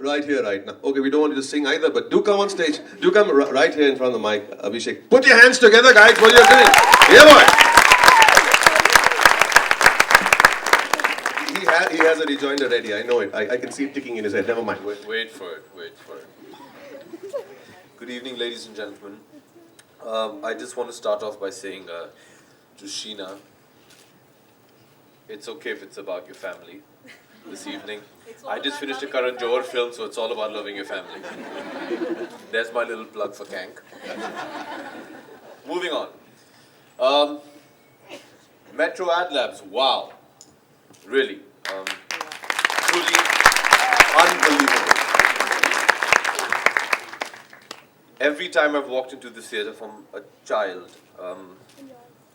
Right here, right now. Okay, we don't want you to sing either, but do come on stage. Do come right here in front of the mic, Abhishek. Put your hands together, guys, what you're doing. Yeah, boy. He has a rejoinder ready. I know it. I can see it ticking in his head. Never mind. Wait for it. Good evening, ladies and gentlemen. I just want to start off by saying to Sheena, it's okay if it's about your family this evening. I just finished a Karan Johar film, so it's all about loving your family. There's my little plug for Kank. Moving on. Metro Ad Labs, wow. Really. Truly unbelievable. Every time I've walked into the theatre from a child,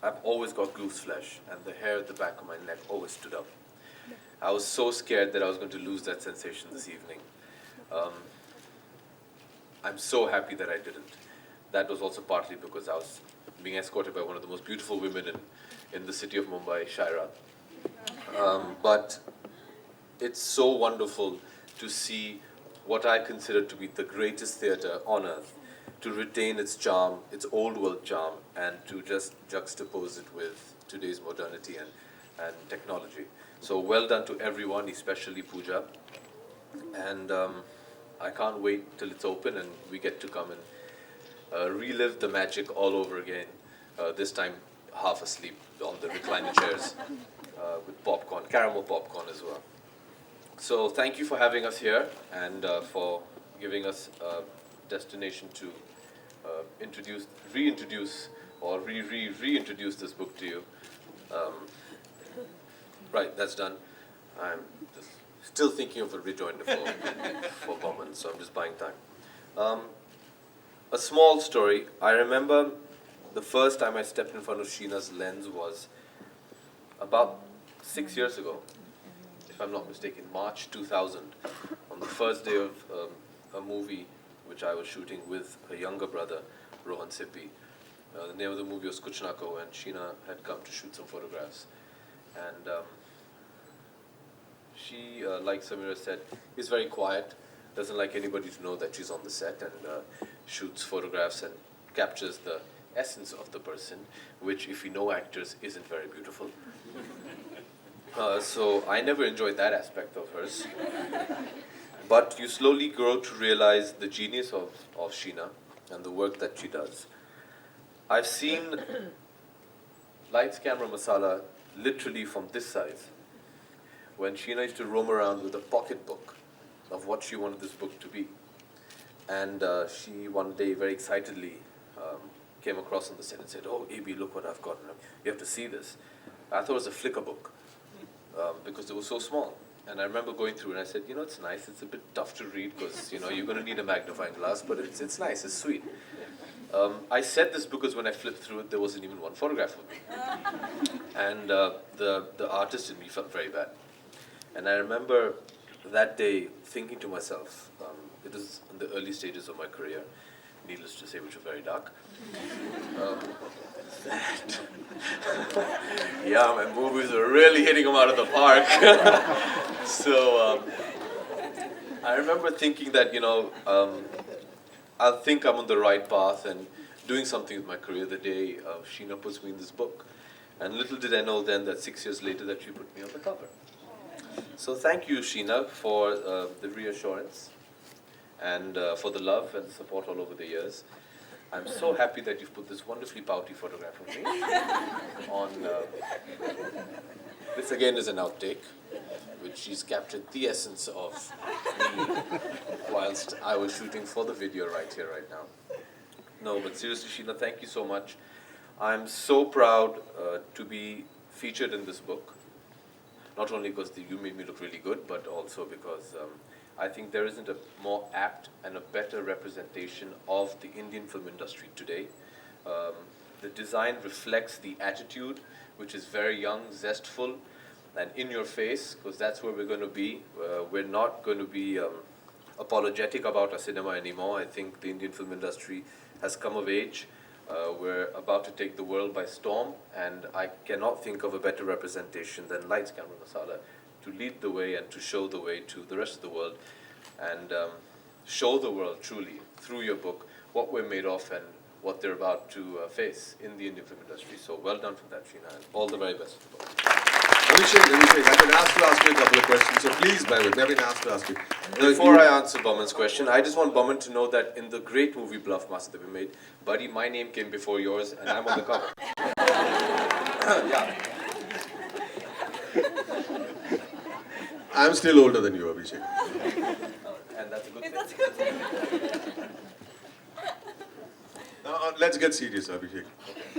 I've always got goose flesh, and the hair at the back of my neck always stood up. I was so scared that I was going to lose that sensation this evening. I'm so happy that I didn't. That was also partly because I was being escorted by one of the most beautiful women in the city of Mumbai, Shaira. But it's so wonderful to see what I consider to be the greatest theatre on earth, to retain its charm, its old world charm, and to just juxtapose it with today's modernity and technology. So well done to everyone, especially Pooja. And I can't wait till it's open and we get to come and relive the magic all over again, this time half asleep on the recliner chairs with popcorn, caramel popcorn as well. So thank you for having us here and for giving us a destination to reintroduce this book to you. Right, that's done. I'm just still thinking of a rejoinder for Boman, so I'm just buying time. A small story. I remember the first time I stepped in front of Sheena's lens was about 6 years ago, if I'm not mistaken, March 2000, on the first day of a movie which I was shooting with her younger brother, Ramesh Sippy. The name of the movie was Kuch Na Kaho, and Sheena had come to shoot some photographs. And she, like Samira said, is very quiet, doesn't like anybody to know that she's on the set, and shoots photographs and captures the essence of the person, which, if you know actors, isn't very beautiful. So I never enjoyed that aspect of hers. But you slowly grow to realize the genius of Sheena and the work that she does. I've seen Lights, Camera, Masala literally from this size, when Sheena used to roam around with a pocketbook of what she wanted this book to be. And she one day very excitedly came across on the set and said, "Oh, AB, look what I've got. You have to see this." I thought it was a flicker book because it was so small. And I remember going through and I said, it's nice. It's a bit tough to read because, you're going to need a magnifying glass, but it's nice, it's sweet. I said this because when I flipped through it, there wasn't even one photograph of me. And the artist in me felt very bad. And I remember that day thinking to myself, it was in the early stages of my career, needless to say, which were very dark, that, yeah, my movies were really hitting them out of the park. So I remember thinking that, I think I'm on the right path and doing something with my career the day Sheena puts me in this book. And little did I know then that 6 years later that she put me on the cover. So thank you, Sheena, for the reassurance and for the love and support all over the years. I'm so happy that you've put this wonderfully pouty photograph of me on. This again is an outtake, which she's captured the essence of me whilst I was shooting for the video right here, right now. No, but seriously, Sheena, thank you so much. I'm so proud to be featured in this book. Not only because you made me look really good, but also because I think there isn't a more apt and a better representation of the Indian film industry today. The design reflects the attitude, which is very young, zestful, and in your face, because that's where we're going to be. We're not going to be apologetic about our cinema anymore. I think the Indian film industry has come of age. We're about to take the world by storm, and I cannot think of a better representation than Lights, Camera, Masala to lead the way and to show the way to the rest of the world. and show the world truly through your book what we're made of and what they're about to face in the Indian film industry. So well done for that, Sheena, and all the very best for the book. Abhishek, I've been asked to ask you a couple of questions, so please bear with me. I've been asked to ask you. Before I answer Boman's question, I just want Boman to know that in the great movie Bluff Master that we made, buddy, my name came before yours and I'm on the cover. Yeah. I'm still older than you, Abhishek. And that's a good thing. That's a good thing. Now, let's get serious, Abhishek.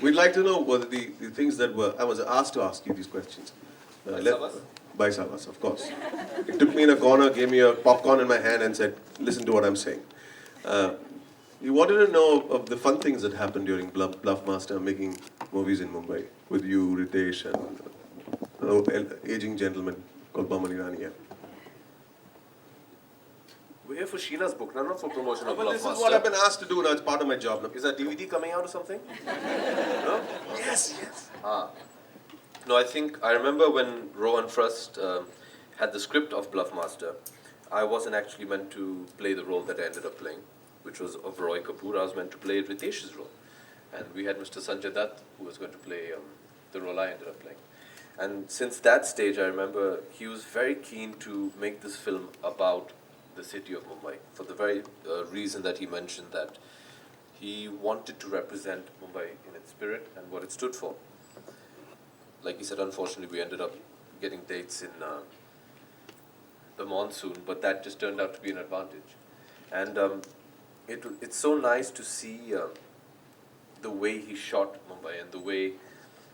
We'd like to know whether the things that I was asked to ask you these questions. By Savas, of course. He took me in a corner, gave me a popcorn in my hand and said, listen to what I'm saying. He wanted to know of the fun things that happened during Bluff Master making movies in Mumbai with you, Ritesh, and an aging gentleman called Boman Irani. Yeah. We're here for Sheena's book, not for promotion of But Bluff this Master. is what I've been asked to do now. It's part of my job now. Is that DVD coming out or something? No? Yes. No, I remember when Rohan first had the script of Bluff Master, I wasn't actually meant to play the role that I ended up playing, which was of Roy Kapoor. I was meant to play Ritesh's role. And we had Mr. Sanjay Dutt, who was going to play the role I ended up playing. And since that stage, I remember he was very keen to make this film about the city of Mumbai, for the very reason that he mentioned, that he wanted to represent Mumbai in its spirit and what it stood for. Like he said, unfortunately, we ended up getting dates in the monsoon, but that just turned out to be an advantage. And it's so nice to see the way he shot Mumbai and the way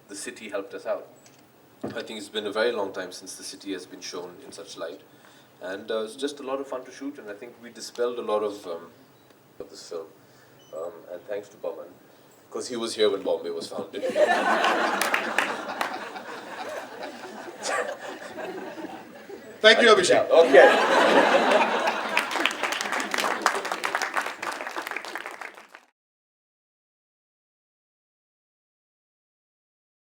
the city helped us out. I think it's been a very long time since the city has been shown in such light. And it's just a lot of fun to shoot, and I think we dispelled a lot of this film. And thanks to Boman, because he was here when Bombay was founded. Thank you, Abhishek. Okay.